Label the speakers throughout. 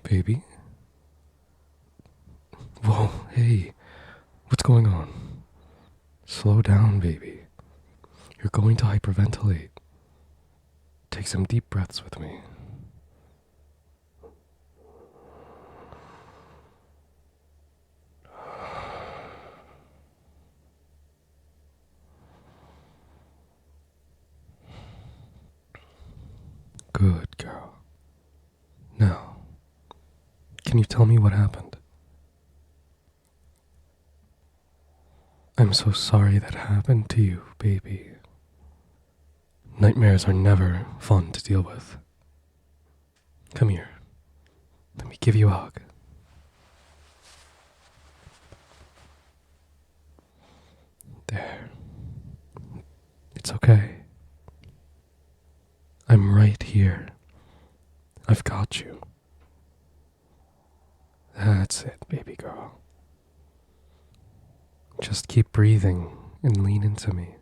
Speaker 1: Baby? Whoa, hey, what's going on? Slow down, baby. You're going to hyperventilate. Take some deep breaths with me. Good girl. Now, can you tell me what happened? I'm so sorry that happened to you, baby. Nightmares are never fun to deal with. Come here. Let me give you a hug. There. It's okay. I'm right here. I've got you. That's it, baby girl. Just keep breathing and lean into me.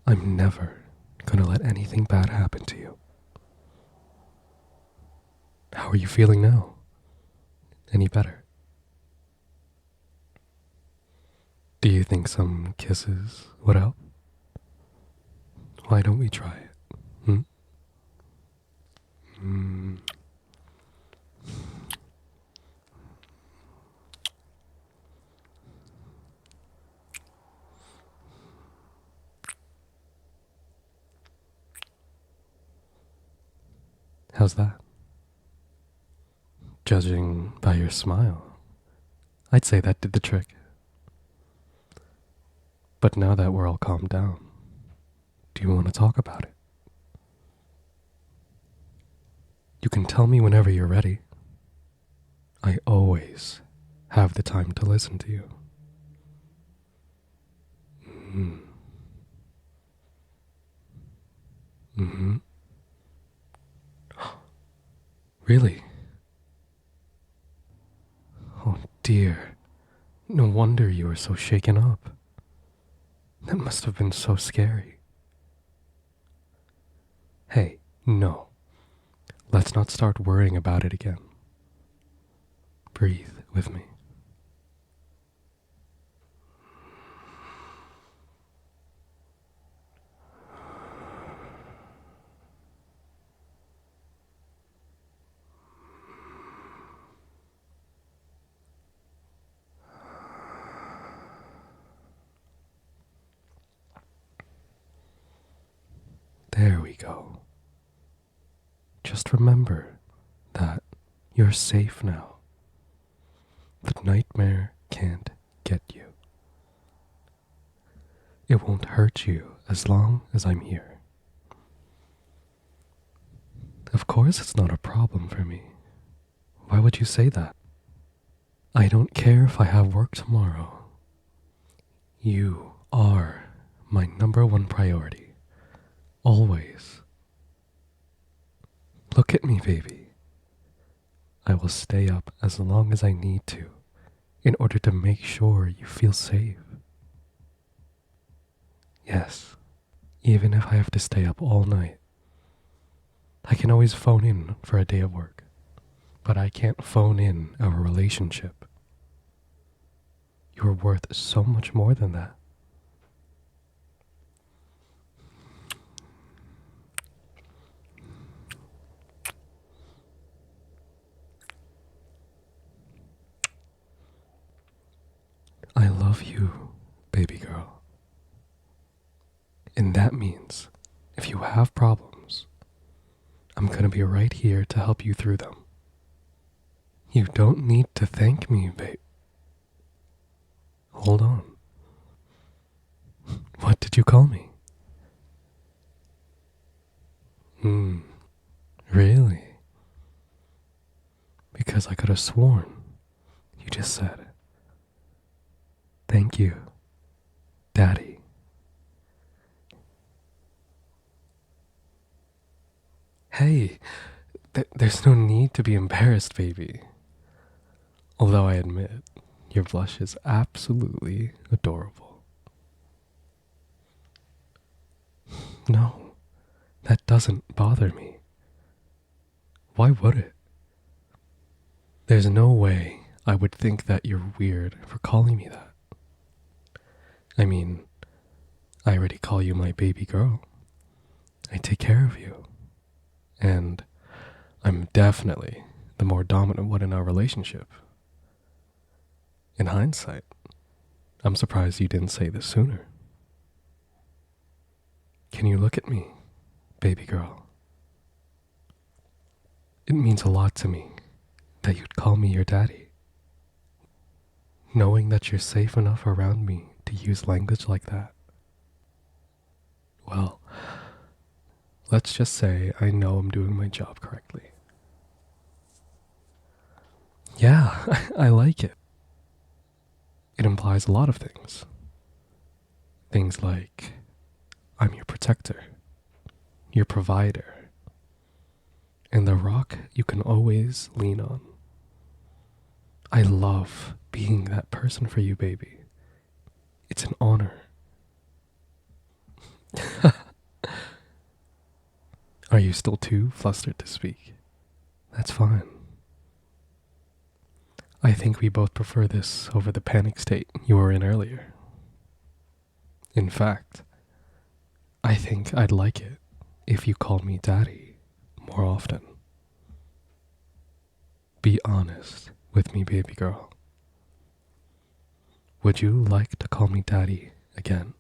Speaker 1: I'm never gonna let anything bad happen to you. How are you feeling now? Any better? Do you think some kisses would help? Why don't we try it? Hmm? How's that? Judging by your smile, I'd say that did the trick. But now that we're all calmed down, do you want to talk about it? You can tell me whenever you're ready. I always have the time to listen to you. Mm-hmm. Mm-hmm. Really? Oh dear. No wonder you were so shaken up. That must have been so scary. Hey, no. Let's not start worrying about it again. Breathe with me. There we go. Just remember that you're safe now. The nightmare can't get you. It won't hurt you as long as I'm here. Of course it's not a problem for me. Why would you say that? I don't care if I have work tomorrow. You are my number one priority. Always. Look at me, baby. I will stay up as long as I need to in order to make sure you feel safe. Yes, even if I have to stay up all night. I can always phone in for a day of work, but I can't phone in our relationship. You're worth so much more than that. I love you, baby girl. And that means if you have problems, I'm gonna be right here to help you through them. You don't need to thank me, babe. Hold on. What did you call me? Really? Because I could have sworn you just said, thank you, Daddy. Hey, there's no need to be embarrassed, baby. Although I admit, your blush is absolutely adorable. No, that doesn't bother me. Why would it? There's no way I would think that you're weird for calling me that. I mean, I already call you my baby girl. I take care of you. And I'm definitely the more dominant one in our relationship. In hindsight, I'm surprised you didn't say this sooner. Can you look at me, baby girl? It means a lot to me that you'd call me your daddy. Knowing that you're safe enough around me to use language like that. Well, let's just say I know I'm doing my job correctly. Yeah, I like it. It implies a lot of things. Things like, I'm your protector, your provider, and the rock you can always lean on. I love being that person for you, baby. It's an honor. Are you still too flustered to speak? That's fine. I think we both prefer this over the panic state you were in earlier. In fact, I think I'd like it if you called me daddy more often. Be honest with me, baby girl. Would you like to call me daddy again?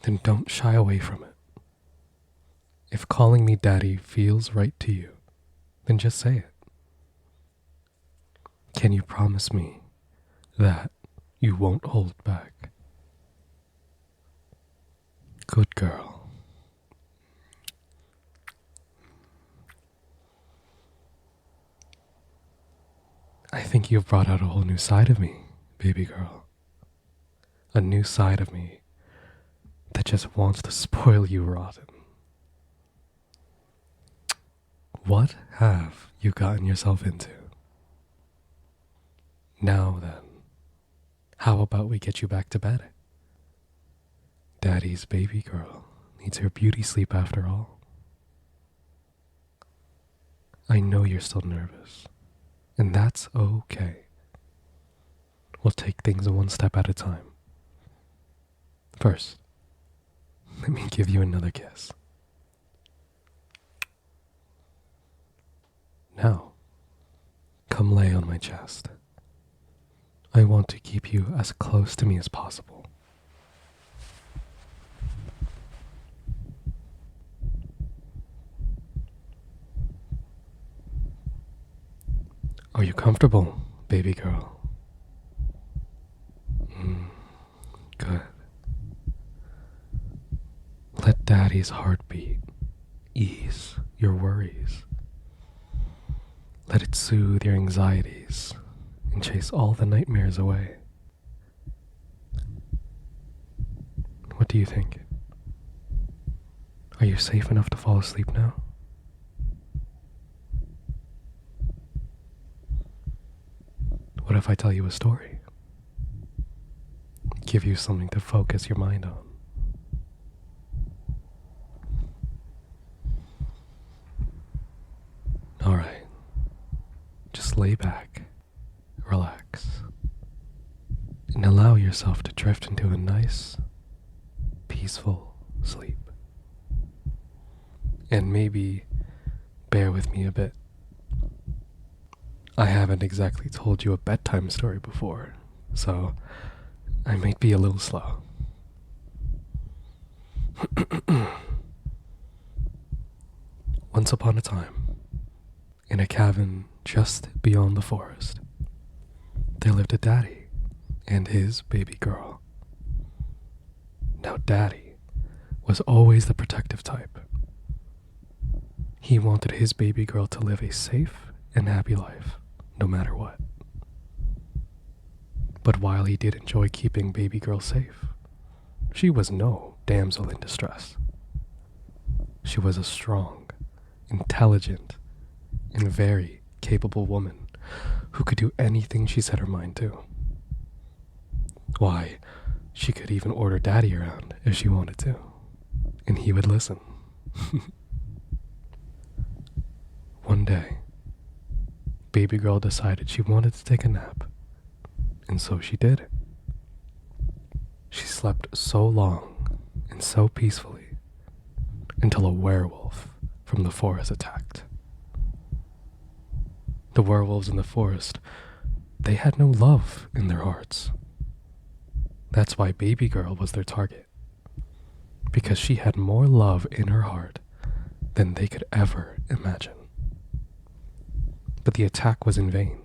Speaker 1: Then don't shy away from it. If calling me daddy feels right to you, then just say it. Can you promise me that you won't hold back? Good girl. I think you've brought out a whole new side of me, baby girl. A new side of me that just wants to spoil you rotten. What have you gotten yourself into? Now then, how about we get you back to bed? Daddy's baby girl needs her beauty sleep after all. I know you're still nervous, and that's okay. We'll take things one step at a time. First, let me give you another kiss. Now, come lay on my chest. I want to keep you as close to me as possible. Are you comfortable, baby girl? Good. Let daddy's heartbeat ease your worries. Let it soothe your anxieties and chase all the nightmares away. What do you think? Are you safe enough to fall asleep now? What if I tell you a story? Give you something to focus your mind on. Alright. Just lay back, relax, and allow yourself to drift into a nice, peaceful sleep. And maybe bear with me a bit. I haven't exactly told you a bedtime story before, so I might be a little slow. Once upon a time, in a cabin just beyond the forest, there lived a daddy and his baby girl. Now, daddy was always the protective type. He wanted his baby girl to live a safe and happy life, no matter what. But while he did enjoy keeping baby girl safe, she was no damsel in distress. She was a strong, intelligent, and very capable woman who could do anything she set her mind to. Why, she could even order daddy around if she wanted to, and he would listen. day, baby girl decided she wanted to take a nap, and so she did. She slept so long and so peacefully until a werewolf from the forest attacked. The werewolves in the forest, they had no love in their hearts. That's why baby girl was their target, because she had more love in her heart than they could ever imagine. But the attack was in vain.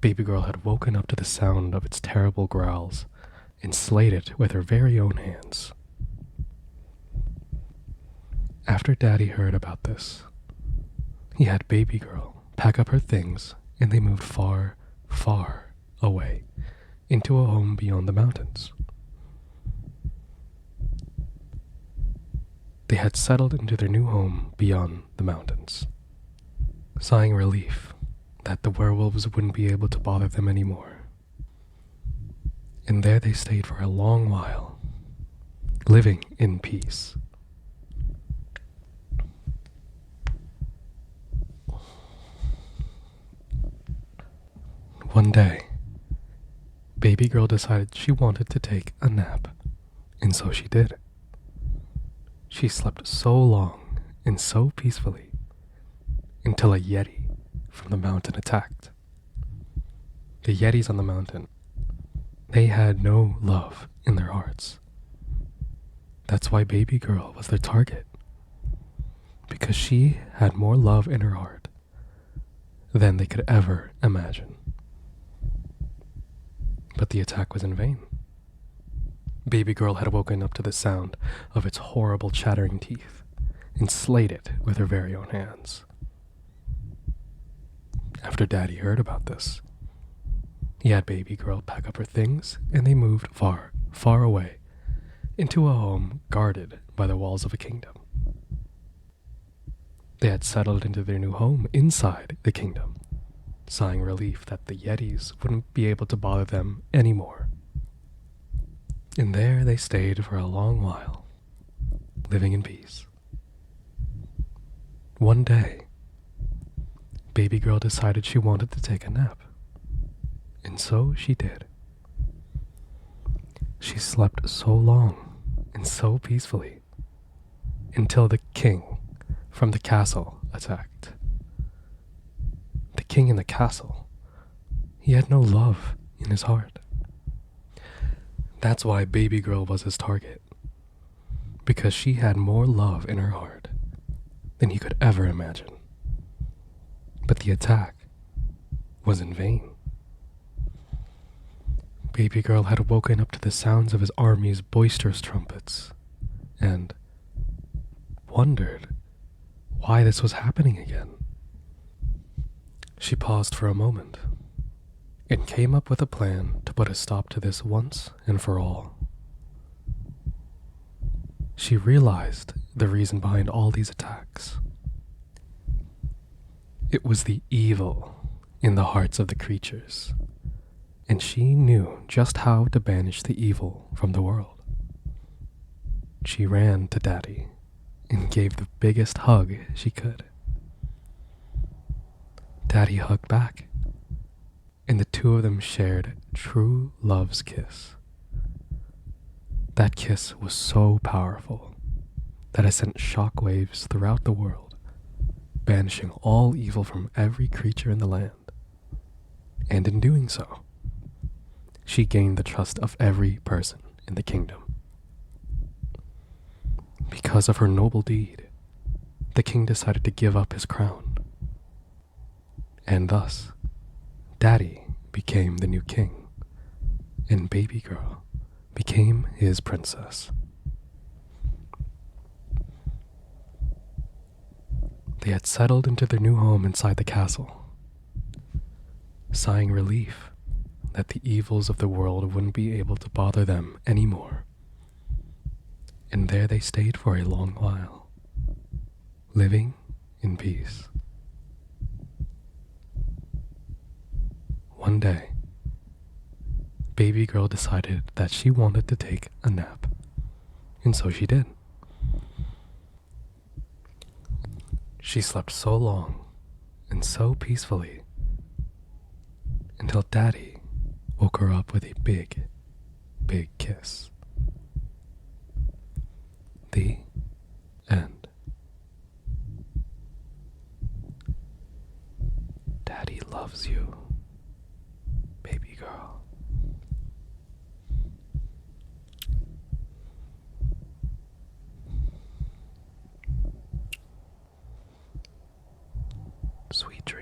Speaker 1: Baby girl had woken up to the sound of its terrible growls and slayed it with her very own hands. After Daddy heard about this, he had baby girl pack up her things and they moved far, far away into a home beyond the mountains. They had settled into their new home beyond the mountains, sighing relief that the werewolves wouldn't be able to bother them anymore. And there they stayed for a long while, living in peace. One day, baby girl decided she wanted to take a nap, and so she did. She slept so long and so peacefully until a yeti from the mountain attacked. The yetis on the mountain, they had no love in their hearts. That's why baby girl was their target, because she had more love in her heart than they could ever imagine. But the attack was in vain. Baby girl had woken up to the sound of its horrible chattering teeth and slayed it with her very own hands. After Daddy heard about this, he had baby girl pack up her things and they moved far, far away into a home guarded by the walls of a kingdom. They had settled into their new home inside the kingdom, sighing relief that the yetis wouldn't be able to bother them anymore. And there they stayed for a long while, living in peace. One day, baby girl decided she wanted to take a nap, and so she did. She slept so long and so peacefully until the king from the castle attacked. The king in the castle, he had no love in his heart. That's why baby girl was his target, because she had more love in her heart than he could ever imagine. But the attack was in vain. Baby girl had woken up to the sounds of his army's boisterous trumpets and wondered why this was happening again. She paused for a moment and came up with a plan to put a stop to this once and for all. She realized the reason behind all these attacks. It was the evil in the hearts of the creatures, and she knew just how to banish the evil from the world. She ran to Daddy and gave the biggest hug she could. Daddy hugged back, and the two of them shared true love's kiss. That kiss was so powerful that it sent shockwaves throughout the world, banishing all evil from every creature in the land. And in doing so, she gained the trust of every person in the kingdom. Because of her noble deed, the king decided to give up his crown. And thus, Daddy became the new king, and baby girl became his princess. They had settled into their new home inside the castle, sighing relief that the evils of the world wouldn't be able to bother them anymore. And there they stayed for a long while, living in peace. One day, baby girl decided that she wanted to take a nap, and so she did. She slept so long and so peacefully until Daddy woke her up with a big, big kiss. The end. Daddy loves you, baby girl. Sweet dreams.